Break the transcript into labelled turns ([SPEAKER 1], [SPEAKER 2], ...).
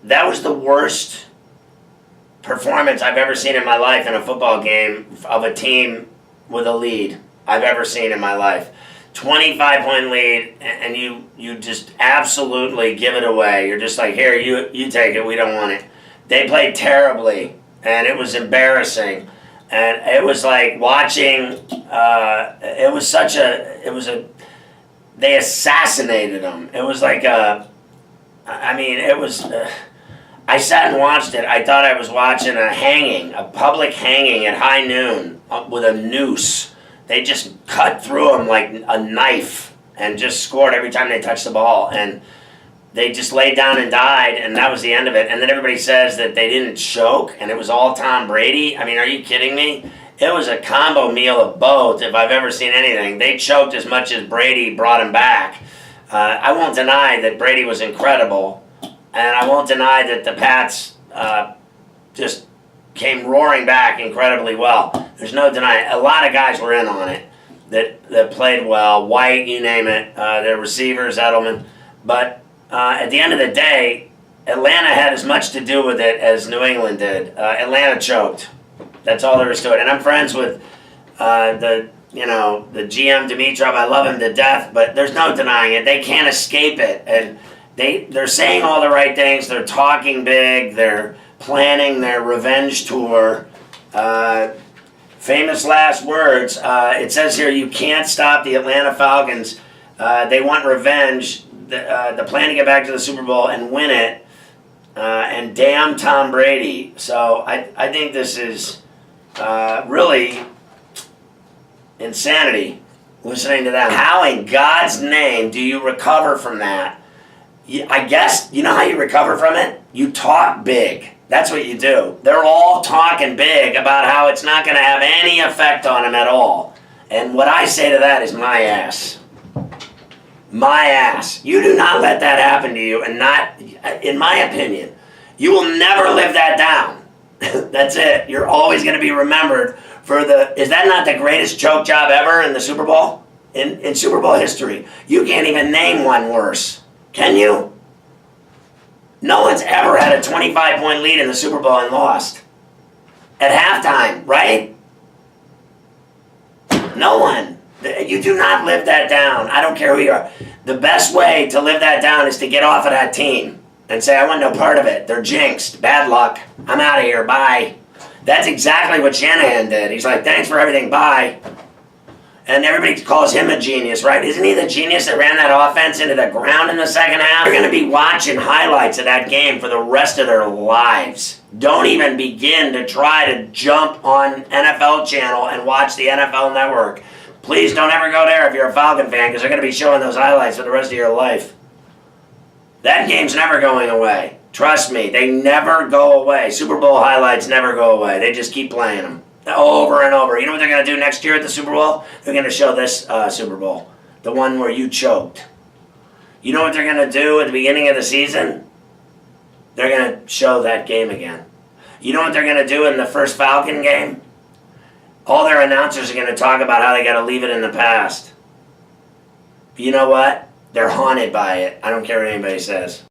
[SPEAKER 1] that was the worst performance I've ever seen in my life in a football game of a team with a lead I've ever seen in my life. 25-point lead, and you just absolutely give it away. You're just like, here, you take it, we don't want it. They played terribly, and it was embarrassing. And it was like watching, they assassinated them. It was like I sat and watched it. I thought I was watching a public hanging at high noon with a noose. They just cut through them like a knife and just scored every time they touched the ball. And they just laid down and died, and that was the end of it. And then everybody says that they didn't choke, and it was all Tom Brady. I mean, are you kidding me? It was a combo meal of both, if I've ever seen anything. They choked as much as Brady brought him back. I won't deny that Brady was incredible, and I won't deny that the Pats just came roaring back incredibly well. There's no denying. A lot of guys were in on it that played well. White, you name it. Their receivers, Edelman. But at the end of the day, Atlanta had as much to do with it as New England did. Atlanta choked. That's all there is to it. And I'm friends with the GM Dimitrov. I love him to death, but there's no denying it. They can't escape it. And they're saying all the right things. They're talking big. They're planning their revenge tour. Famous last words. It says here, you can't stop the Atlanta Falcons. They want revenge. The plan to get back to the Super Bowl and win it. And damn Tom Brady. So I think this is really insanity listening to that. How in God's name do you recover from that? I guess, you know how you recover from it? You talk big. That's what you do. They're all talking big about how it's not going to have any effect on them at all. And what I say to that is my ass. My ass. You do not let that happen to you, and not, in my opinion, you will never live that down. That's it. You're always going to be remembered for is that not the greatest choke job ever in the Super Bowl? In Super Bowl history. You can't even name one worse. Can you? No one's ever had a 25-point lead in the Super Bowl and lost. At halftime, right? No one. You do not live that down. I don't care who you are. The best way to live that down is to get off of that team and say, I want no part of it. They're jinxed. Bad luck. I'm out of here. Bye. That's exactly what Shanahan did. He's like, thanks for everything. Bye. And everybody calls him a genius, right? Isn't he the genius that ran that offense into the ground in the second half? They're going to be watching highlights of that game for the rest of their lives. Don't even begin to try to jump on NFL Channel and watch the NFL Network. Please don't ever go there if you're a Falcon fan, because they're going to be showing those highlights for the rest of your life. That game's never going away. Trust me, they never go away. Super Bowl highlights never go away. They just keep playing them. Over and over. You know what they're going to do next year at the Super Bowl? They're going to show this Super Bowl. The one where you choked. You know what they're going to do at the beginning of the season? They're going to show that game again. You know what they're going to do in the first Falcon game? All their announcers are going to talk about how they got to leave it in the past. But you know what? They're haunted by it. I don't care what anybody says.